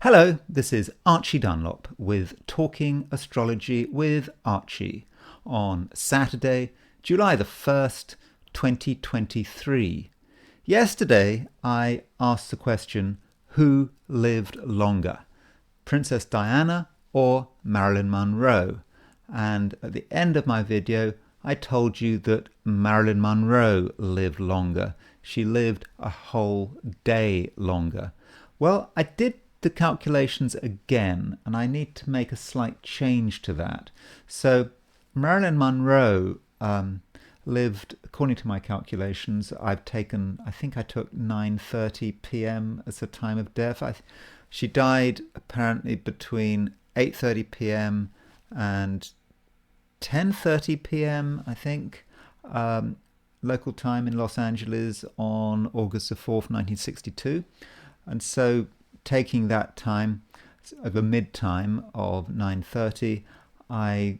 Hello, this is Archie Dunlop with Talking Astrology with Archie on Saturday, July the 1st, 2023. Yesterday I asked the question, who lived longer, Princess Diana or Marilyn Monroe? And at the end of my video I told you that Marilyn Monroe lived longer. She lived a whole day longer. Well, I did the calculations again, and I need to make a slight change to that. So Marilyn Monroe lived, according to my calculations, I think I took 9:30 p.m. as the time of death. She died apparently between 8:30 p.m. and 10:30 p.m., I think, local time in Los Angeles on August the 4th, 1962. And so taking that time, the mid-time of 9:30, I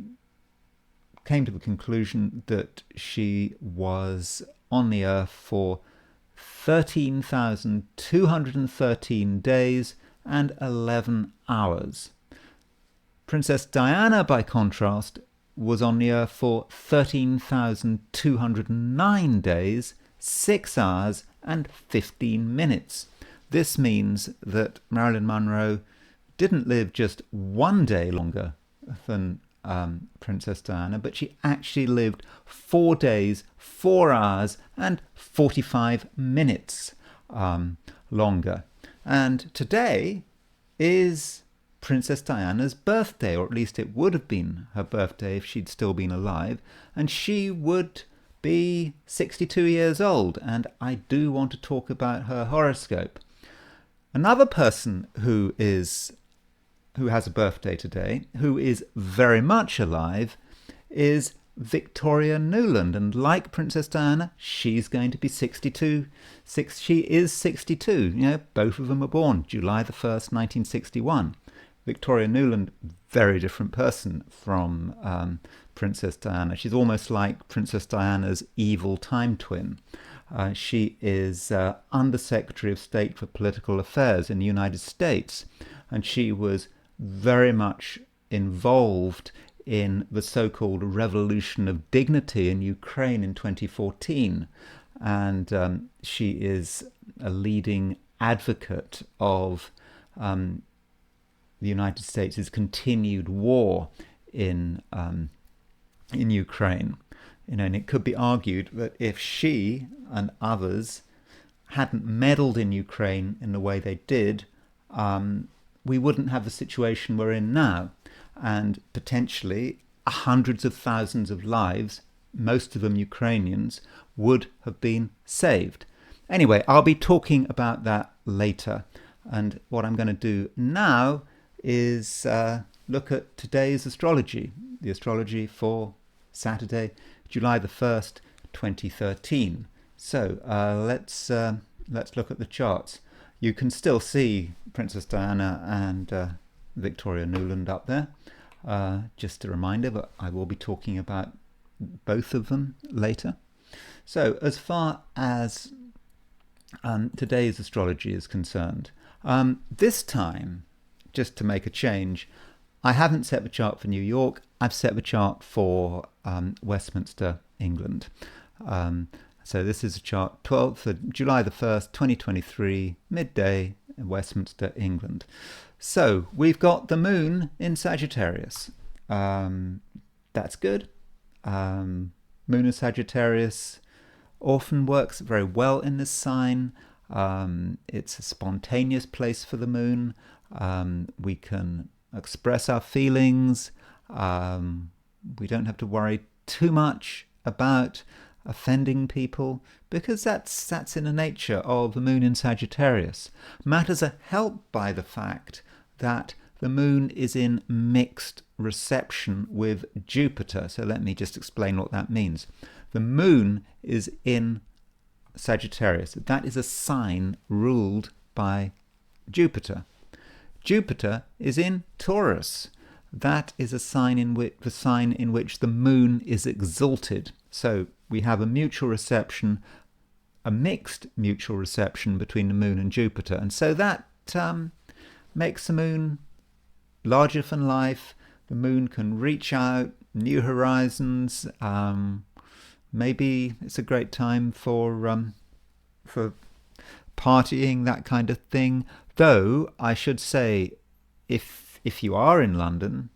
came to the conclusion that she was on the earth for 13,213 days and 11 hours. Princess Diana, by contrast, was on the earth for 13,209 days, 6 hours and 15 minutes. This means that Marilyn Monroe didn't live just one day longer than Princess Diana, but she actually lived 4 days, 4 hours and 45 minutes longer. And today is Princess Diana's birthday, or at least it would have been her birthday if she'd still been alive, and she would be 62 years old, and I do want to talk about her horoscope. Another person who has a birthday today, who is very much alive, is Victoria Nuland, and like Princess Diana, she's going to be 62. She is 62. You know, both of them were born July the 1st, 1961. Victoria Nuland, very different person from Princess Diana. She's almost like Princess Diana's evil time twin. She is Under Secretary of State for Political Affairs in the United States, and she was very much involved in the so-called Revolution of Dignity in Ukraine in 2014, and she is a leading advocate of the United States' continued war in Ukraine. You know, and it could be argued that if she and others hadn't meddled in Ukraine in the way they did, we wouldn't have the situation we're in now. And potentially hundreds of thousands of lives, most of them Ukrainians, would have been saved. Anyway, I'll be talking about that later. And what I'm going to do now is look at today's astrology, the astrology for Saturday, July the 1st, 2013. So let's look at the charts. You can still see Princess Diana and Victoria Nuland up there. Just a reminder that I will be talking about both of them later. So as far as today's astrology is concerned, this time, just to make a change, I haven't set the chart for New York. I've set the chart for Westminster, England. So this is a chart 12th for July the 1st, 2023, midday in Westminster, England. So we've got the moon in Sagittarius. That's good. Moon in Sagittarius often works very well in this sign. It's a spontaneous place for the moon. We can express our feelings. We don't have to worry too much about offending people, because that's in the nature of the moon in Sagittarius. Matters are helped by the fact that the moon is in mixed reception with Jupiter. So let me just explain what that means. The moon is in Sagittarius. That is a sign ruled by Jupiter. Jupiter is in Taurus. That is a sign in which the moon is exalted. So we have a mutual reception, a mixed mutual reception between the moon and Jupiter, and so that makes the moon larger than life. The moon can reach out, new horizons. Maybe it's a great time for partying, that kind of thing. Though I should say, if you are in London,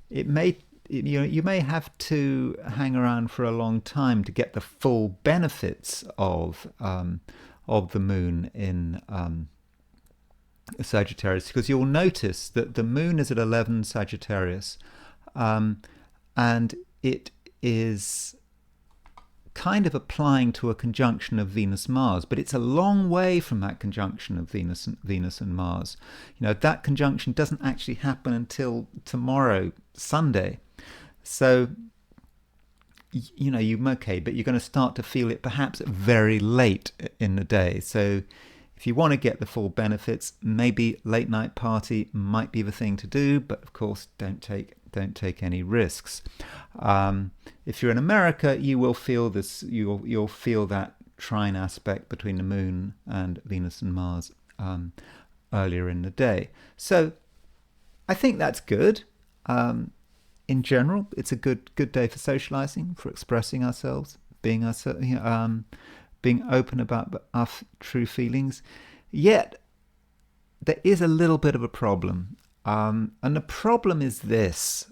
it may you may have to hang around for a long time to get the full benefits of the moon in Sagittarius, because you'll notice that the moon is at 11 Sagittarius, and it is kind of applying to a conjunction of Venus-Mars, but it's a long way from that conjunction of Venus and Mars. That conjunction doesn't actually happen until tomorrow, Sunday. So, okay, but you're going to start to feel it perhaps very late in the day. So if you want to get the full benefits, maybe late night party might be the thing to do, but of course don't take any risks. If you're in America, you will feel this. You'll feel that trine aspect between the moon and Venus and Mars earlier in the day. So I think that's good. In general, it's a good day for socializing, for expressing ourselves, being open about our true feelings. Yet there is a little bit of a problem. And the problem is this.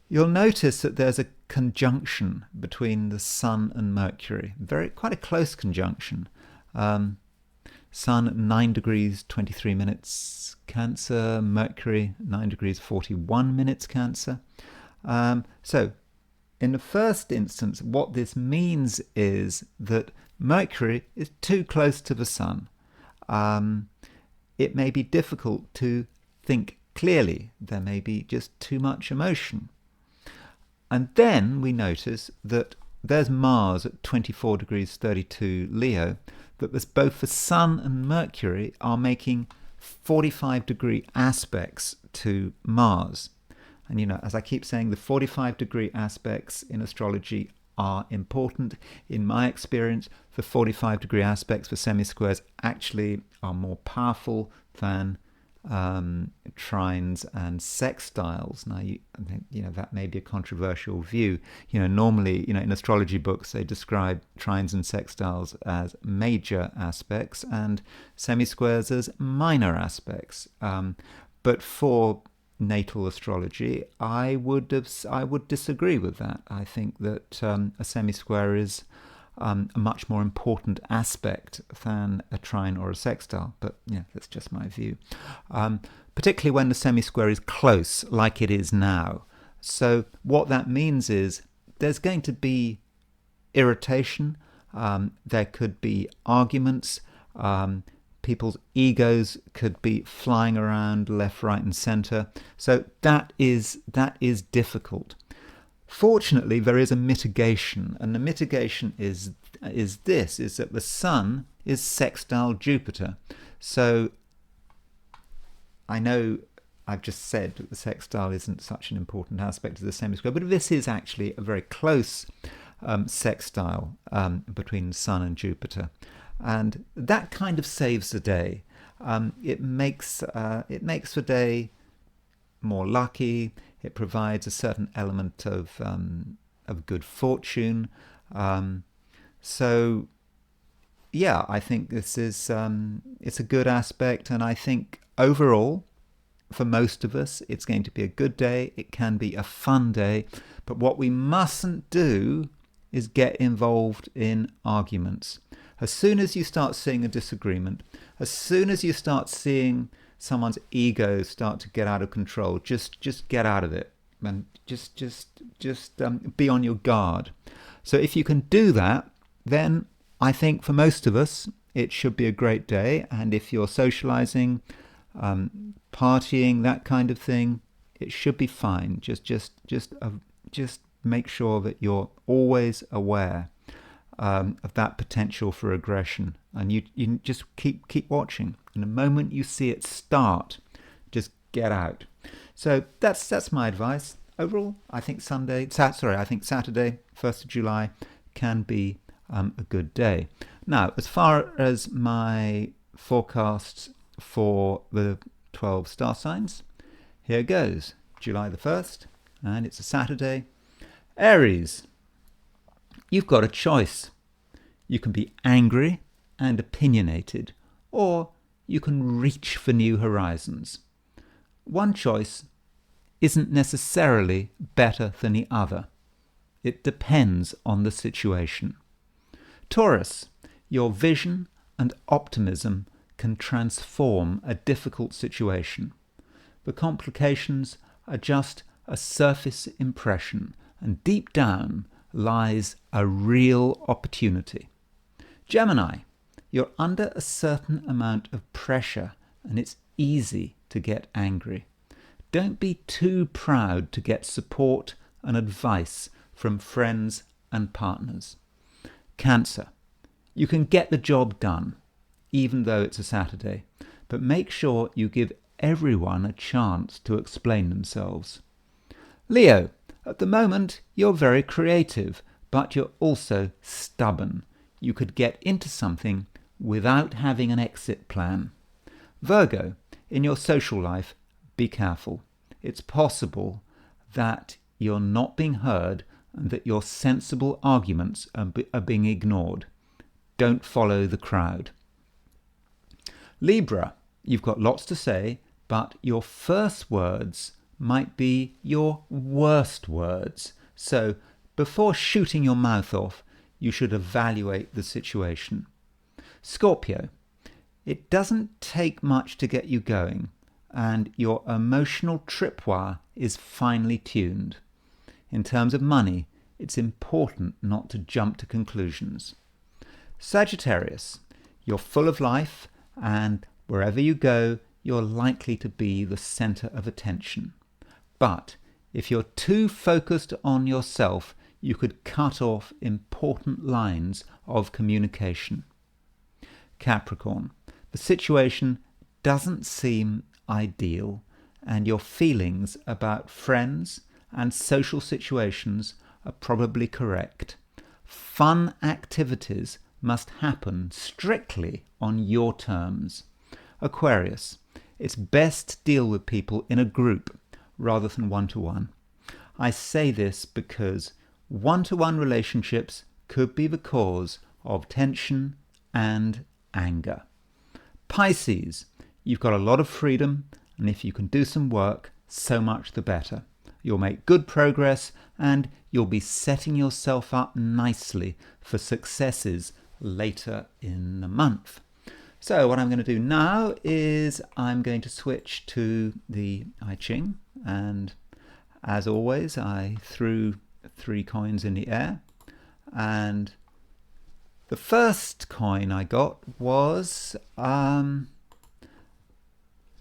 You'll notice that there's a conjunction between the Sun and Mercury. Quite a close conjunction. Sun at 9 degrees 23 minutes Cancer, Mercury 9 degrees 41 minutes Cancer. So in the first instance, what this means is that Mercury is too close to the Sun. It may be difficult to think clearly. There may be just too much emotion. And then we notice that there's Mars at 24 degrees 32 Leo, that there's both the Sun and Mercury are making 45-degree aspects to Mars. And, as I keep saying, the 45-degree aspects in astrology are important. In my experience, the 45-degree aspects for semisquares actually are more powerful than trines and sextiles. Now, that may be a controversial view. Normally, in astrology books, they describe trines and sextiles as major aspects and semisquares as minor aspects. But for natal astrology, I would disagree with that. I think that a semisquare is a much more important aspect than a trine or a sextile. But that's just my view. Particularly when the semisquare is close, like it is now. So what that means is there's going to be irritation. There could be arguments. People's egos could be flying around left, right, and centre. So that is difficult. Fortunately, there is a mitigation, and the mitigation is that the Sun is sextile Jupiter. So I know I've just said that the sextile isn't such an important aspect of the semisquare, but this is actually a very close sextile between Sun and Jupiter, and that kind of saves the day. It makes the day more lucky. It provides a certain element of good fortune. So, I think this is it's a good aspect, and I think overall, for most of us, it's going to be a good day. It can be a fun day, but what we mustn't do is get involved in arguments. As soon as you start seeing a disagreement, as soon as you start seeing someone's ego start to get out of control, just get out of it, and just be on your guard. So if you can do that, then I think for most of us it should be a great day. And if you're socializing, partying, that kind of thing, it should be fine. Just make sure that you're always aware of that potential for aggression, and you just keep watching. And the moment you see it start, just get out. So that's my advice. Overall, I think Saturday, 1st of July, can be a good day. Now, as far as my forecasts for the 12 star signs. Here goes. July the 1st, and it's a Saturday. Aries, you've got a choice. You can be angry and opinionated, or you can reach for new horizons. One choice isn't necessarily better than the other. It depends on the situation. Taurus, your vision and optimism can transform a difficult situation. The complications are just a surface impression, and deep down lies a real opportunity. Gemini, you're under a certain amount of pressure, and it's easy to get angry. Don't be too proud to get support and advice from friends and partners. Cancer, you can get the job done, even though it's a Saturday, but make sure you give everyone a chance to explain themselves. Leo, at the moment you're very creative, but you're also stubborn. You could get into something without having an exit plan. Virgo, in your social life, be careful. It's possible that you're not being heard and that your sensible arguments are being ignored. Don't follow the crowd. Libra, you've got lots to say, but your first words might be your worst words. So before shooting your mouth off, you should evaluate the situation. Scorpio, it doesn't take much to get you going, and your emotional tripwire is finely tuned. In terms of money, it's important not to jump to conclusions. Sagittarius, you're full of life, and wherever you go, you're likely to be the centre of attention. But if you're too focused on yourself, you could cut off important lines of communication. Capricorn, the situation doesn't seem ideal, and your feelings about friends and social situations are probably correct. Fun activities must happen strictly on your terms. Aquarius, it's best to deal with people in a group rather than one-to-one. I say this because one-to-one relationships could be the cause of tension and anger. Pisces, you've got a lot of freedom, and if you can do some work, so much the better. You'll make good progress, and you'll be setting yourself up nicely for successes later in the month. So what I'm going to do now is I'm going to switch to the I Ching, and as always I threw 3 coins in the air, and the first coin I got was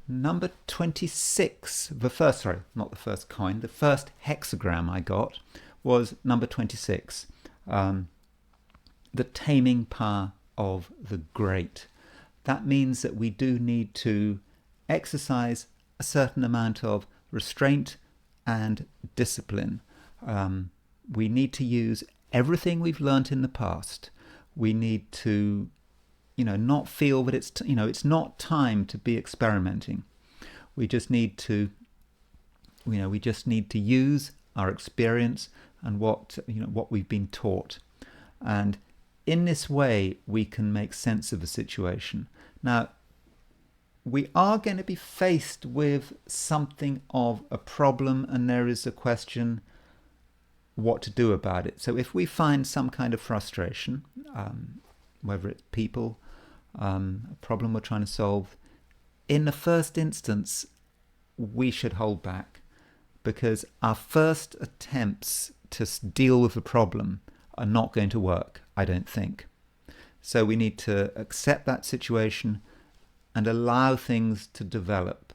number 26. The first hexagram I got was number 26, the taming power of the great. That means that we do need to exercise a certain amount of restraint and discipline. We need to use everything we've learnt in the past. We need to, not feel that it's not time to be experimenting. We just need to, use our experience and what we've been taught. And in this way, we can make sense of a situation. Now, we are going to be faced with something of a problem, and there is a question what to do about it. So if we find some kind of frustration, whether it's people, a problem we're trying to solve, in the first instance, we should hold back, because our first attempts to deal with the problem are not going to work, I don't think. So we need to accept that situation and allow things to develop.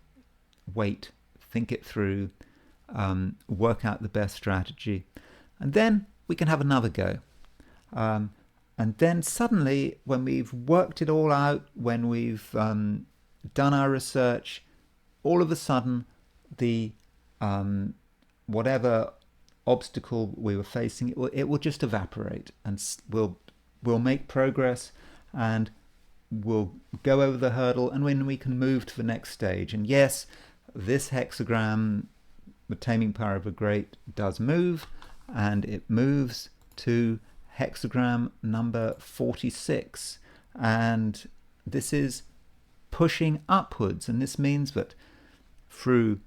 Wait, think it through, work out the best strategy, and then we can have another go. And then suddenly, when we've worked it all out, when we've done our research, all of a sudden, the whatever obstacle we were facing, it will just evaporate, and we'll make progress, and we'll go over the hurdle, and when we can move to the next stage. And yes, this hexagram, the taming power of a great, does move, and it moves to hexagram number 46. And this is pushing upwards, and this means that through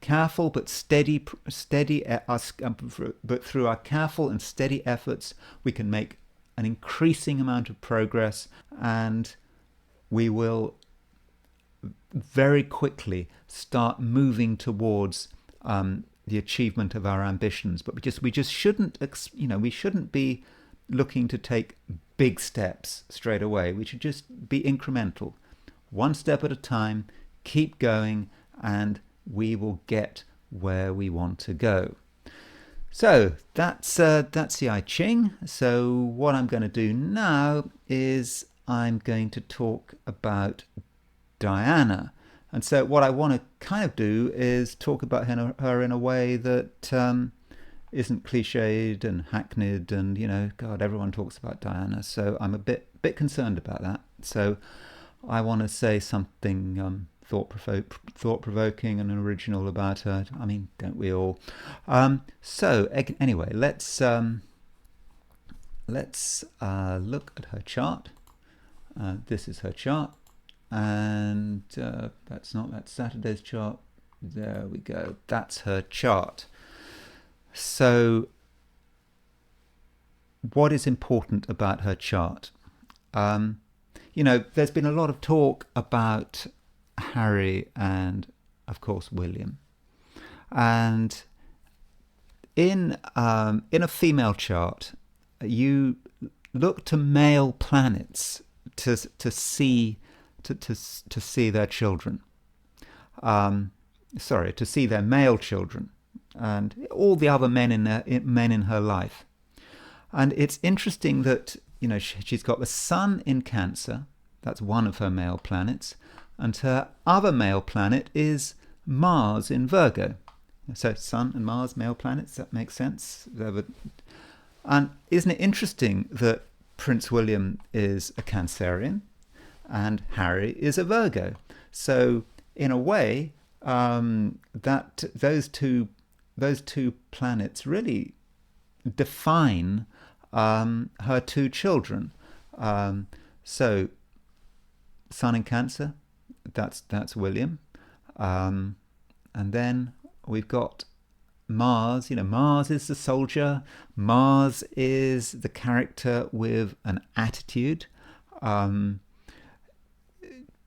careful but steady, but through our careful and steady efforts, we can make an increasing amount of progress, and we will very quickly start moving towards the achievement of our ambitions. But we just shouldn't, we shouldn't be looking to take big steps straight away. We should just be incremental, one step at a time. Keep going, and we will get where we want to go. So that's the I Ching. So what I'm going to do now is I'm going to talk about Diana. And so what I want to kind of do is talk about her in a way that isn't cliched and hackneyed, and God, everyone talks about Diana, so I'm a bit concerned about that. So I want to say something thought-provoking and original about her. I mean, don't we all? So anyway, let's look at her chart. This is her chart, and that's Saturday's chart. There we go. That's her chart. So what is important about her chart? There's been a lot of talk about Harry and, of course, William. And in a female chart, you look to male planets to see their children. To see their male children and all the other men in her life. And it's interesting that she's got the Sun in Cancer. That's one of her male planets, and her other male planet is Mars in Virgo. So Sun and Mars, male planets. That makes sense. And isn't it interesting that Prince William is a Cancerian and Harry is a Virgo? So in a way, that those two planets really define her two children. So Sun in Cancer, that's William, and then we've got Mars. Mars is the soldier. Mars is the character with an attitude.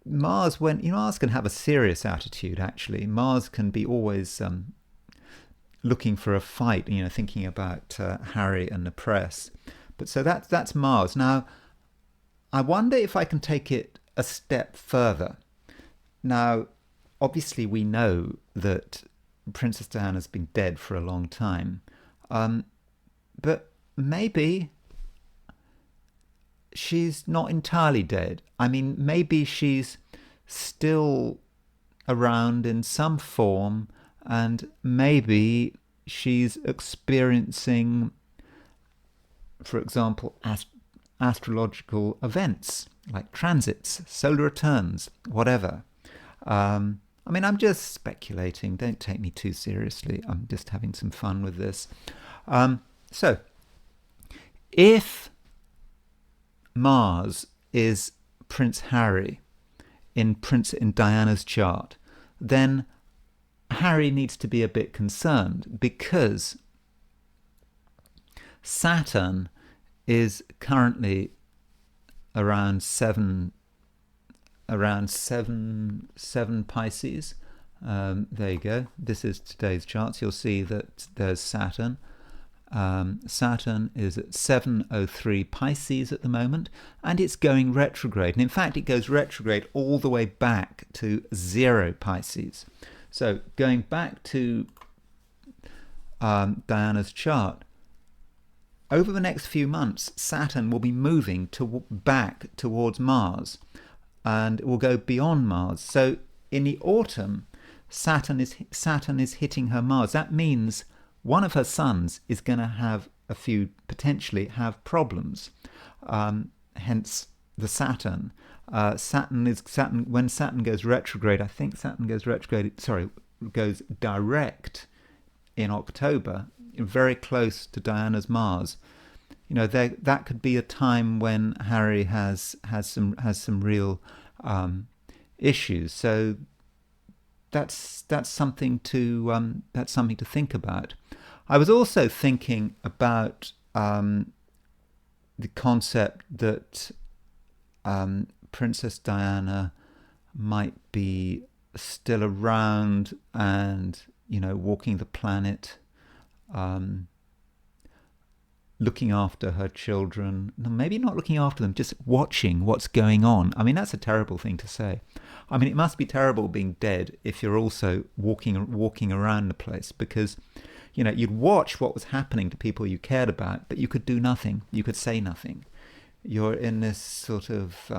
Mars can have a serious attitude. Actually, Mars can be always looking for a fight. Thinking about Harry and the press. But so that's Mars. Now, I wonder if I can take it a step further. Now, obviously, we know that Princess Diana's been dead for a long time, but maybe she's not entirely dead. I mean, maybe she's still around in some form, and maybe she's experiencing, for example, astrological events like transits, solar returns, whatever. I mean, I'm just speculating. Don't take me too seriously. I'm just having some fun with this. So, if Mars is Prince Harry in Diana's chart, then Harry needs to be a bit concerned, because Saturn is currently around seven Pisces. There you go. This is today's charts. You'll see that there's Saturn. Saturn is at 703 Pisces at the moment, and it's going retrograde. And in fact, it goes retrograde all the way back to 0 Pisces. So going back to Diana's chart, over the next few months, Saturn will be moving back towards Mars, and it will go beyond Mars. So in the autumn, Saturn is hitting her Mars. That means one of her sons is going to potentially have problems. hence the Saturn. Saturn when Saturn goes retrograde. I think Saturn goes retrograde. Sorry, goes direct in October, very close to Diana's Mars. That could be a time when Harry has some real issues. So that's something to think about. I was also thinking about the concept that Princess Diana might be still around and walking the planet, looking after her children. No, maybe not looking after them, just watching what's going on. I mean, that's a terrible thing to say. I mean, it must be terrible being dead if you're also walking around the place, because you'd watch what was happening to people you cared about, but you could do nothing. You could say nothing. You're in this sort of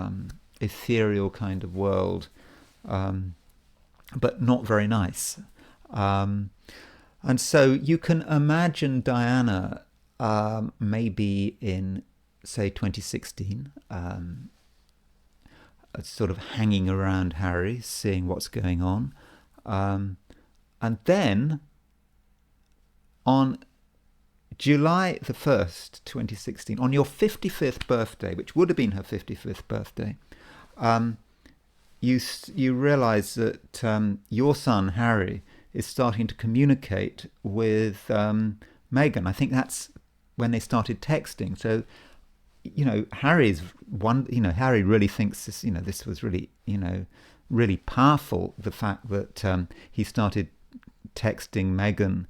ethereal kind of world, but not very nice. And so you can imagine Diana maybe in, say, 2016, sort of hanging around Harry, seeing what's going on. And then on July the 1st, 2016, on your 55th birthday, which would have been her 55th birthday, you realise that your son, Harry, is starting to communicate with Meghan. I think that's when they started texting. So, Harry's Harry really thinks this, this was really, really powerful, the fact that he started texting Meghan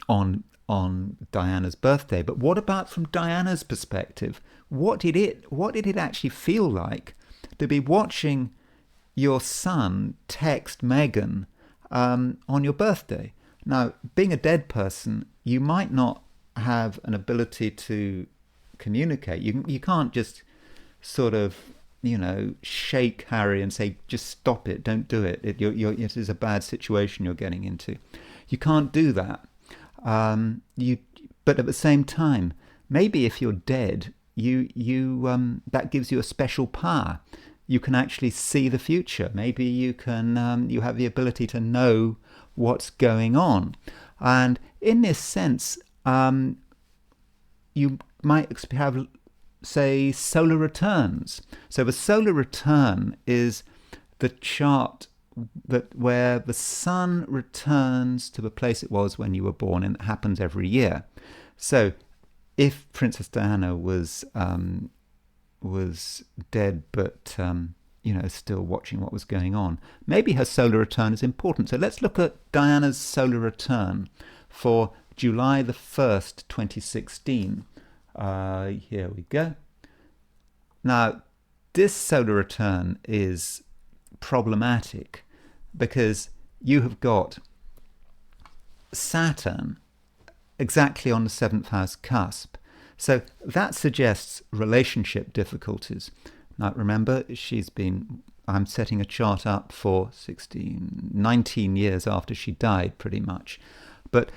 on Diana's birthday. But what about from Diana's perspective? What did it actually feel like to be watching your son text Meghan on your birthday? Now, being a dead person, you might not have an ability to communicate. You can't just sort of shake Harry and say, just stop it, don't do it. It is a bad situation you're getting into. You can't do that. But at the same time, maybe if you're dead, that gives you a special power. You can actually see the future. Maybe you can you have the ability to know what's going on. And in this sense, you might have, say, solar returns. So the solar return is the chart where the sun returns to the place it was when you were born, and it happens every year. So if Princess Diana was dead but still watching what was going on, maybe her solar return is important. So let's look at Diana's solar return for July the 1st, 2016. Here we go. Now, this solar return is problematic because you have got Saturn exactly on the 7th house cusp. So that suggests relationship difficulties. Now, remember, I'm setting a chart up for 19 years after she died, pretty much. But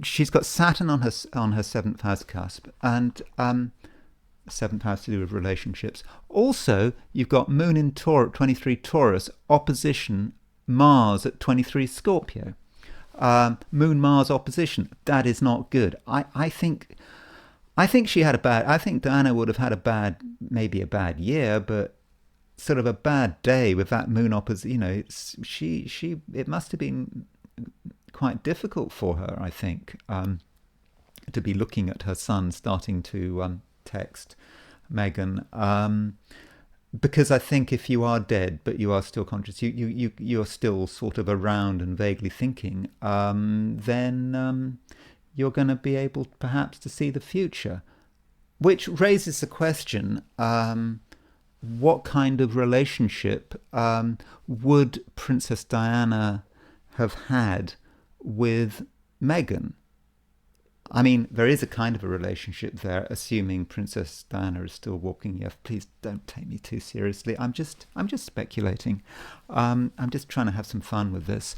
she's got Saturn on her 7th house cusp, and 7th house to do with relationships. Also, you've got Moon in 23 Taurus, opposition Mars at 23 Scorpio. Moon Mars opposition. That is not good. I think she had I think Diana would have had maybe a bad year, but sort of a bad day with that Moon opposition. It must have been quite difficult for her, I think, to be looking at her son starting to text Meghan, because I think if you are dead but you are still conscious, you're still sort of around and vaguely thinking, then you're going to be able perhaps to see the future, which raises the question, what kind of relationship would Princess Diana have had with Meghan? I mean, there is a kind of a relationship there, assuming Princess Diana is still walking. Yes, please don't take me too seriously. I'm just speculating. I'm just trying to have some fun with this.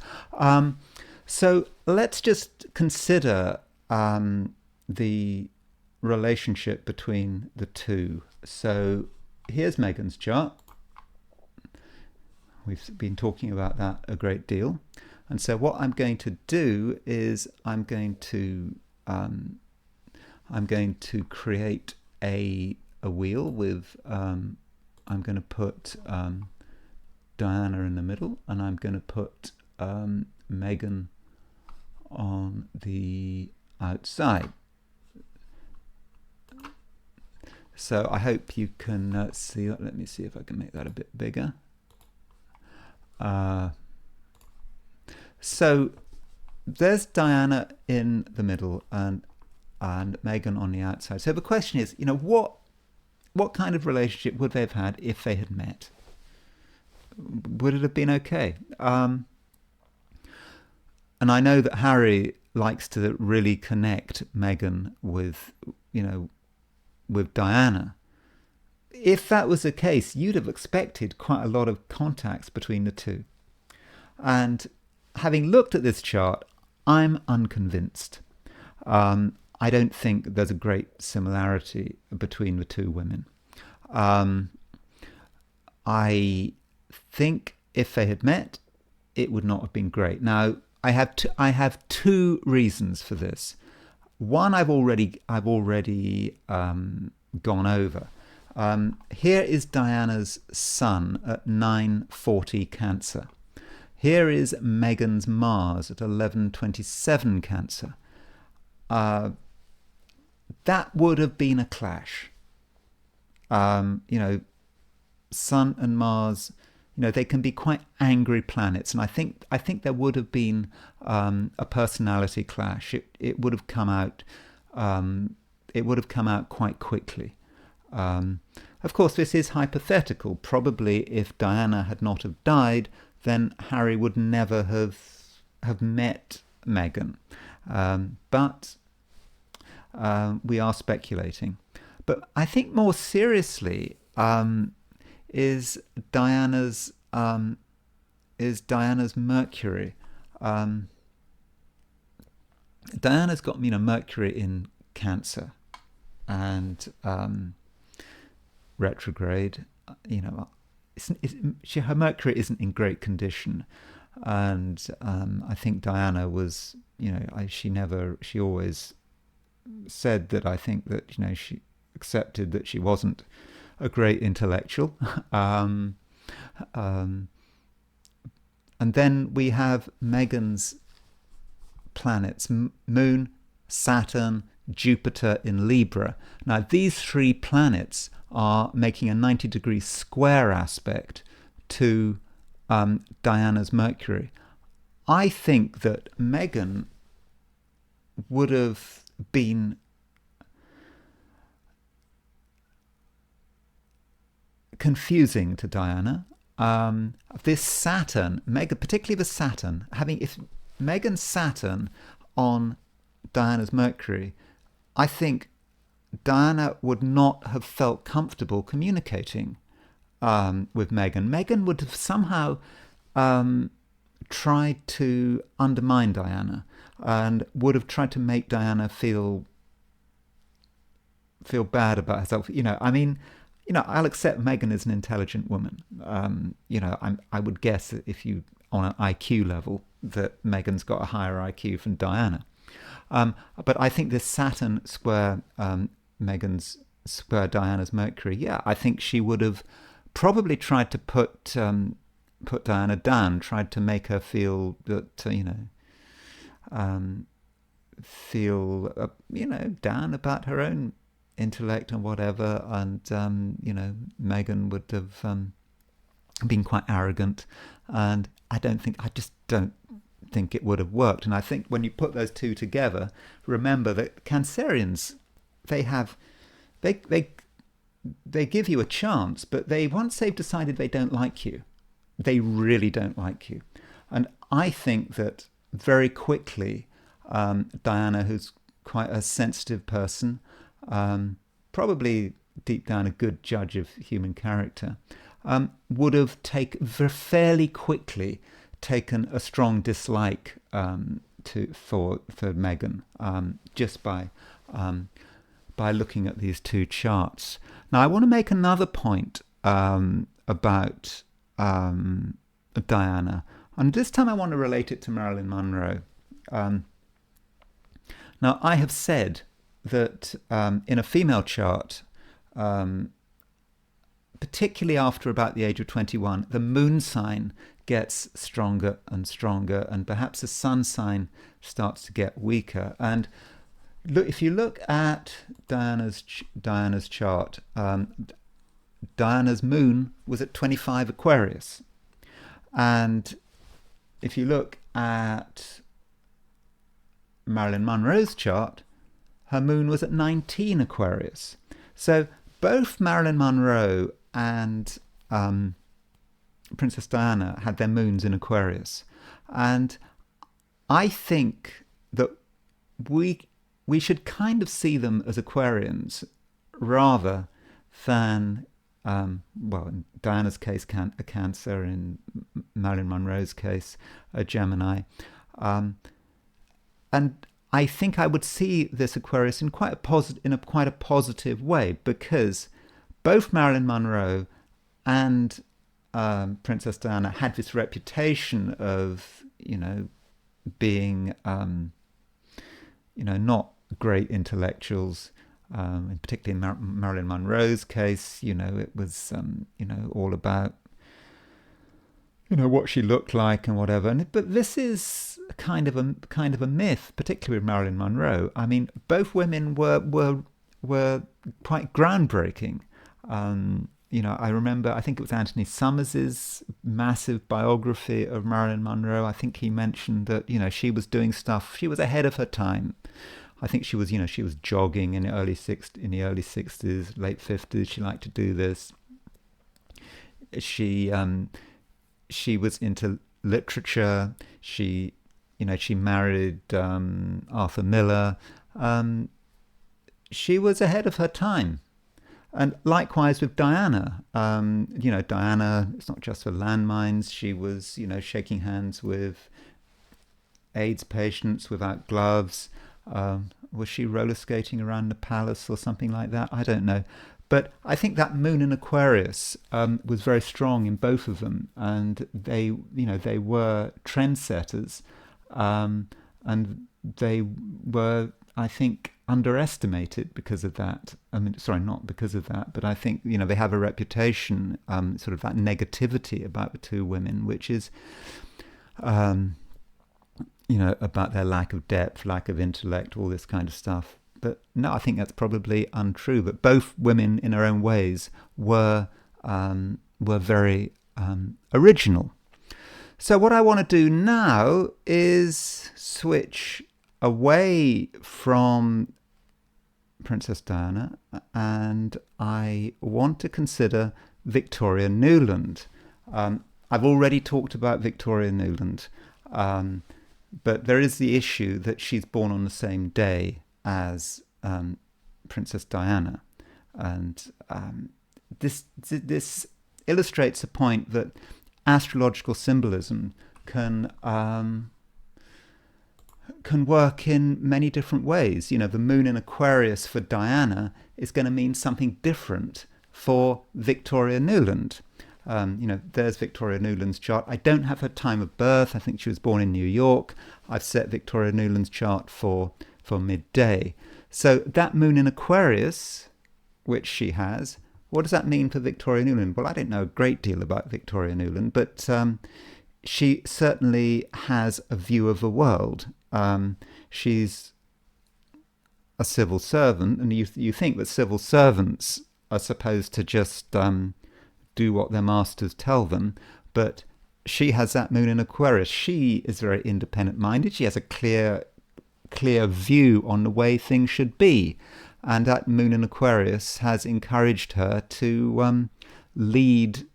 So let's just consider the relationship between the two. So here's Meghan's chart. We've been talking about that a great deal. And so what I'm going to do is I'm going to create a wheel with I'm going to put Diana in the middle, and I'm going to put Meghan on the outside. So I hope you can see that. Let me see if I can make that a bit bigger. So there's Diana in the middle and Meghan on the outside. So the question is, what kind of relationship would they have had if they had met? Would it have been okay? And I know that Harry likes to really connect Meghan with Diana. If that was the case, you'd have expected quite a lot of contacts between the two. And having looked at this chart, I'm unconvinced. I don't think there's a great similarity between the two women. I think if they had met, it would not have been great. Now, I have two reasons for this. One I've already gone over. Here is Diana's sun at 9:40 Cancer. Here is Meghan's Mars at 11:27 Cancer. That would have been a clash. Sun and Mars, they can be quite angry planets, and I think there would have been a personality clash. It would have come out. It would have come out quite quickly. Of course, this is hypothetical. Probably, if Diana had not have died, then Harry would never have met Meghan. But we are speculating. But I think more seriously is Diana's Mercury. Diana's got Mercury in Cancer and retrograde. Her Mercury isn't in great condition, and I think Diana was. She always said that. I think that she accepted that she wasn't a great intellectual. And then we have Meghan's planets: Moon, Saturn, Jupiter in Libra. Now, these three planets are making a 90-degree square aspect to Diana's Mercury. I think that Meghan would have been confusing to Diana. This Saturn, particularly the Saturn, if Meghan's Saturn on Diana's Mercury, I think Diana would not have felt comfortable communicating with Meghan. Meghan would have somehow tried to undermine Diana and would have tried to make Diana feel bad about herself. I'll accept Meghan is an intelligent woman. I would guess that if you, on an IQ level, that Meghan's got a higher IQ than Diana. But I think this Saturn square Meghan's square Diana's Mercury, I think she would have probably tried to put Diana down, tried to make her feel that, down about her own intellect and whatever. And, Meghan would have been quite arrogant. And I just don't think it would have worked. And I think when you put those two together, remember that Cancerians, they give you a chance, but once they've decided they don't like you, they really don't like you. And I think that very quickly, Diana, who's quite a sensitive person, probably deep down a good judge of human character, would have fairly quickly taken a strong dislike for Meghan, just by by looking at these two charts. Now, I want to make another point about Diana, and this time I want to relate it to Marilyn Monroe. Now, I have said that in a female chart, particularly after about the age of 21, the moon sign gets stronger and stronger, and perhaps the sun sign starts to get weaker. And look, if you look at Diana's chart, Diana's moon was at 25 Aquarius, and if you look at Marilyn Monroe's chart, her moon was at 19 Aquarius. So both Marilyn Monroe and Princess Diana had their moons in Aquarius, and I think that we should kind of see them as Aquarians rather than well, in Diana's case, a Cancer; in Marilyn Monroe's case, a Gemini, and I think I would see this Aquarius in quite a positive way, because both Marilyn Monroe and Princess Diana had this reputation of, being, not great intellectuals. Particularly in Marilyn Monroe's case, it was, all about, what she looked like and whatever. But this is kind of a myth, particularly with Marilyn Monroe. I mean, both women were quite groundbreaking. I remember, I think it was Anthony Summers's massive biography of Marilyn Monroe. I think he mentioned that, she was doing stuff, she was ahead of her time. I think she was jogging in the early 60s, late 50s. She liked to do this. She was into literature. She married Arthur Miller. She was ahead of her time. And likewise with Diana. Diana, it's not just for landmines. She was, shaking hands with AIDS patients without gloves. Was she roller skating around the palace or something like that? I don't know. But I think that moon in Aquarius was very strong in both of them, and they were trendsetters, and they were, I think, underestimated because of that. I mean, sorry, not because of that, but I think they have a reputation, sort of that negativity about the two women, which is, about their lack of depth, lack of intellect, all this kind of stuff. But no, I think that's probably untrue. But both women, in their own ways, were very original. So what I want to do now is switch away from Princess Diana, and I want to consider Victoria Nuland. I've already talked about Victoria Nuland. But there is the issue that she's born on the same day as Princess Diana, and this illustrates a point that astrological symbolism can work in many different ways. The moon in Aquarius for Diana is going to mean something different for Victoria Nuland. There's Victoria Nuland's chart. I don't have her time of birth. I think she was born in New York. I've set Victoria Nuland's chart for midday. So that moon in Aquarius, which she has, what does that mean for Victoria Nuland? Well, I don't know a great deal about Victoria Nuland, but she certainly has a view of the world. She's a civil servant, and you think that civil servants are supposed to just do what their masters tell them, but she has that moon in Aquarius. She is very independent-minded. She has a clear view on the way things should be, and that moon in Aquarius has encouraged her to lead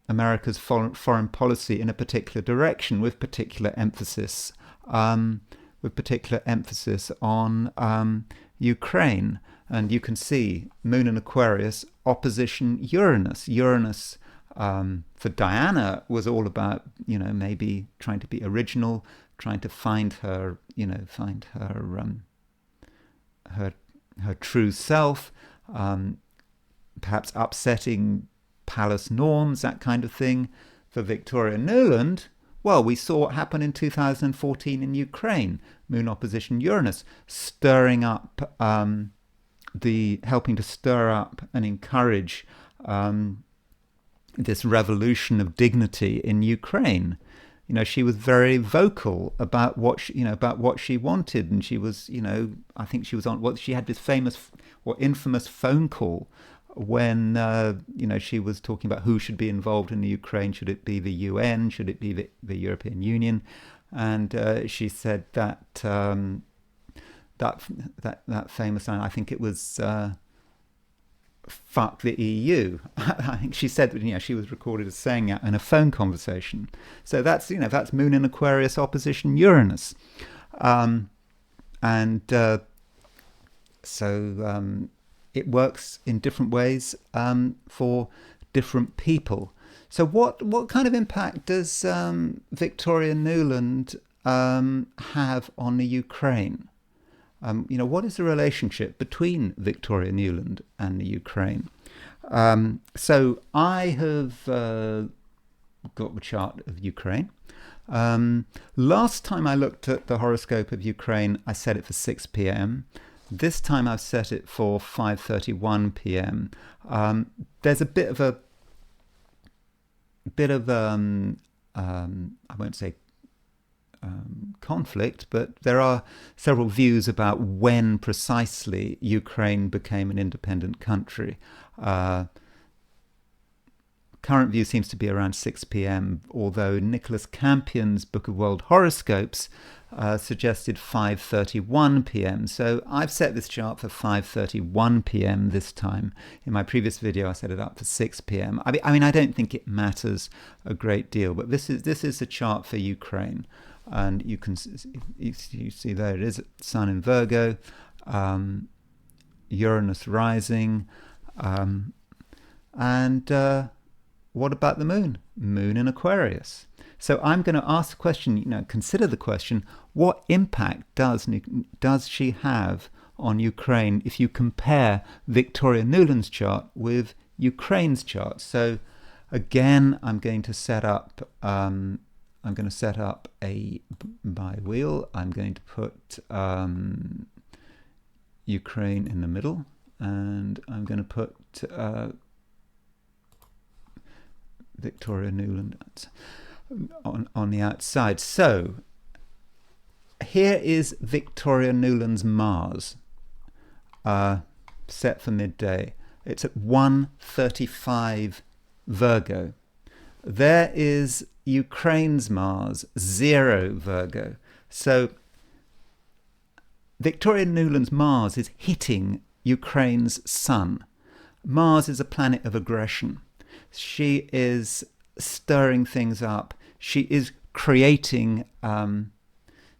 America's foreign policy in a particular direction, with particular emphasis on Ukraine. And you can see moon in Aquarius opposition Uranus. Uranus for Diana was all about, maybe trying to be original, trying to find her her true self, perhaps upsetting palace norms, that kind of thing. For Victoria Nuland, well, we saw what happened in 2014 in Ukraine, Moon opposition Uranus, stirring up helping to stir up and encourage this revolution of dignity in Ukraine. She was very vocal about what she wanted, and she was, I think she was on she had this famous or infamous phone call when she was talking about who should be involved in the Ukraine. Should it be the UN? Should it be the European Union? And she said that that famous line. I think it was "fuck the EU." I think she said that she was recorded as saying that in a phone conversation. So that's Moon in Aquarius opposition Uranus, so it works in different ways for different people. So what kind of impact does Victoria Nuland have on the Ukraine? What is the relationship between Victoria Nuland and the Ukraine? So I have got the chart of Ukraine. Last time I looked at the horoscope of Ukraine, I set it for 6 p.m. This time I've set it for 5:31 p.m. There's a bit of I won't say conflict, but there are several views about when precisely Ukraine became an independent country. Current view seems to be around 6 p.m., although Nicholas Campion's Book of World Horoscopes suggested 5:31 p.m. So I've set this chart for 5:31 p.m. this time. In my previous video, I set it up for 6 p.m. I mean, I don't think it matters a great deal, but this is the chart for Ukraine, and you see there it is, Sun in Virgo, Uranus rising, and what about the Moon? Moon in Aquarius. So I'm going to ask the question, consider the question, what impact does she have on Ukraine if you compare Victoria Nuland's chart with Ukraine's chart? So again, I'm going to set up a bi-wheel. I'm going to put Ukraine in the middle, and I'm going to put Victoria Nuland on the outside. So here is Victoria Nuland's Mars, set for midday. It's at 1:35 Virgo. There is Ukraine's Mars, 0 Virgo. So Victoria Nuland's Mars is hitting Ukraine's Sun. Mars is a planet of aggression. She is stirring things up. She is creating,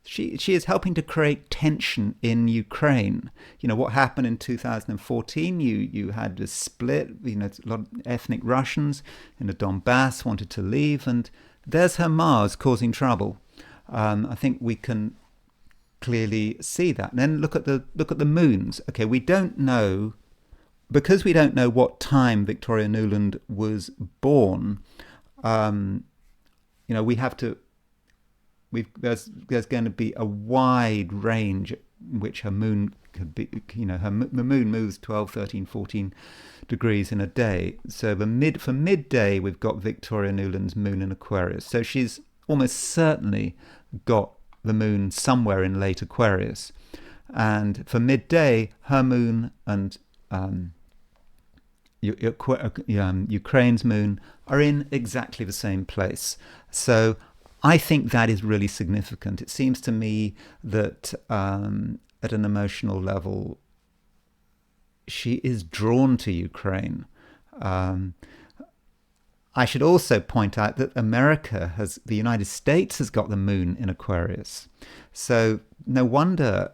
she is helping to create tension in Ukraine. What happened in 2014, you had this split, a lot of ethnic Russians in the Donbass wanted to leave, and there's her Mars causing trouble. I think we can clearly see that. And then look at the moons. Okay, we don't know, because we don't know what time Victoria Nuland was born. We have to. There's going to be a wide range in which her moon could be. The moon moves 12, 13, 14 degrees in a day. So for midday, we've got Victoria Nuland's Moon in Aquarius. So she's almost certainly got the moon somewhere in late Aquarius, and for midday, her moon and Ukraine's moon are in exactly the same place. So I think that is really significant. It seems to me that at an emotional level, she is drawn to Ukraine. I should also point out that the United States has got the moon in Aquarius. So no wonder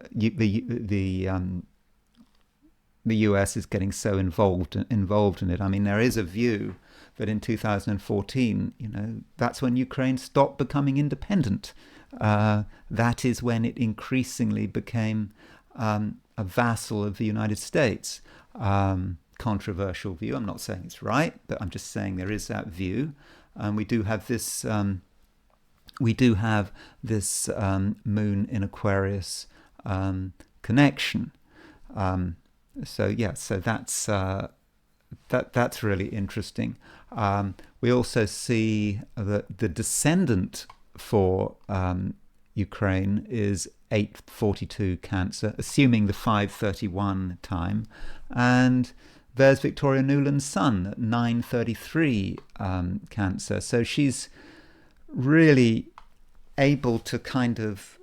the US is getting so involved in it. I mean, there is a view that in 2014, that's when Ukraine stopped becoming independent. That is when it increasingly became a vassal of the United States. Controversial view. I'm not saying it's right, but I'm just saying there is that view. And we do have this. Moon in Aquarius connection. So that's really interesting. We also see that the descendant for Ukraine is 842 Cancer, assuming the 531 time, and there's Victoria Nuland's sun at 933 Cancer. So she's really able to kind of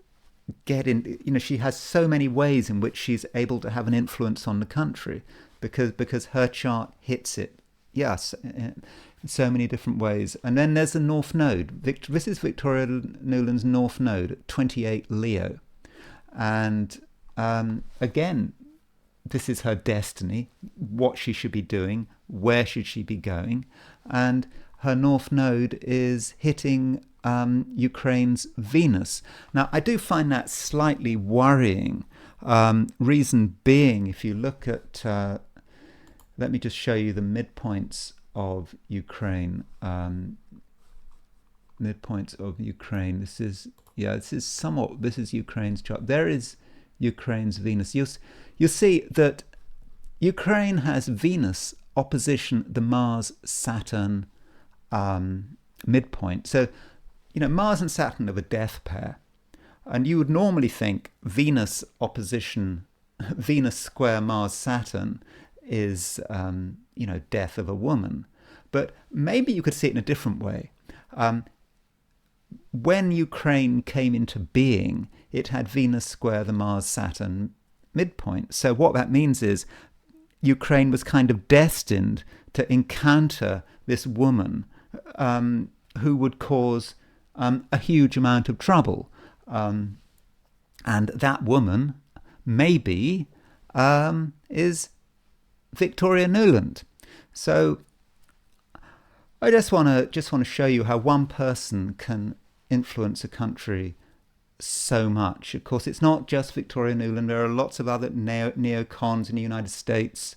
get in, she has so many ways in which she's able to have an influence on the country because her chart hits it, yes, in so many different ways. And then there's the North Node. This is Victoria Nuland's North Node at 28 Leo. And again, this is her destiny, what she should be doing, where should she be going. And her North Node is hitting Ukraine's Venus. Now, I do find that slightly worrying. Reason being, if you look at, let me just show you the midpoints of Ukraine. Midpoints of Ukraine. This is Ukraine's chart. There is Ukraine's Venus. You'll see that Ukraine has Venus opposition the Mars-Saturn midpoint. So, Mars and Saturn are a death pair. And you would normally think Venus square Mars-Saturn is, death of a woman. But maybe you could see it in a different way. When Ukraine came into being, it had Venus square the Mars-Saturn midpoint. So what that means is Ukraine was kind of destined to encounter this woman who would cause a huge amount of trouble. And that woman, maybe, is Victoria Nuland. So I just want to show you how one person can influence a country so much. Of course, it's not just Victoria Nuland. There are lots of other neocons in the United States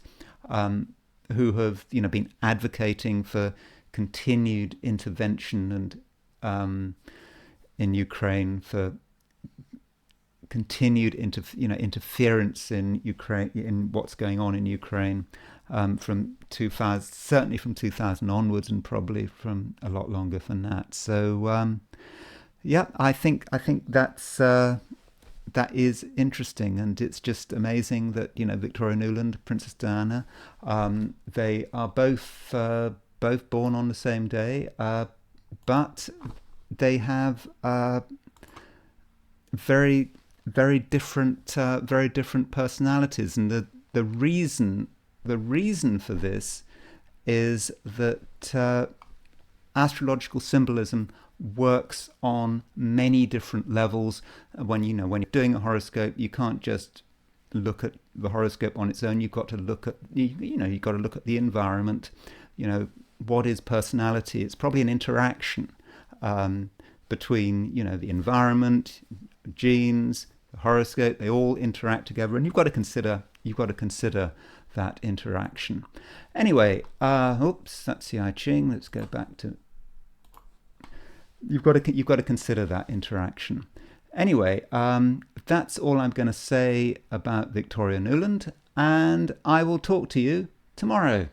who have, been advocating for continued intervention and in Ukraine, for continued interference in Ukraine, in what's going on in Ukraine, from 2000, certainly from 2000 onwards, and probably from a lot longer than that. So I think that is interesting, and it's just amazing that Victoria Nuland, Princess Diana, they are both born on the same day, but they have very different personalities, and the reason for this is that astrological symbolism works on many different levels. When you're doing a horoscope, you can't just look at the horoscope on its own. You've got to look at you've got to look at the environment. What is personality? It's probably an interaction between the environment, genes, the horoscope. They all interact together, and you've got to consider that interaction. Anyway, that's the I Ching. Let's go back to. You've got to consider that interaction. Anyway, that's all I'm going to say about Victoria Nuland, and I will talk to you tomorrow.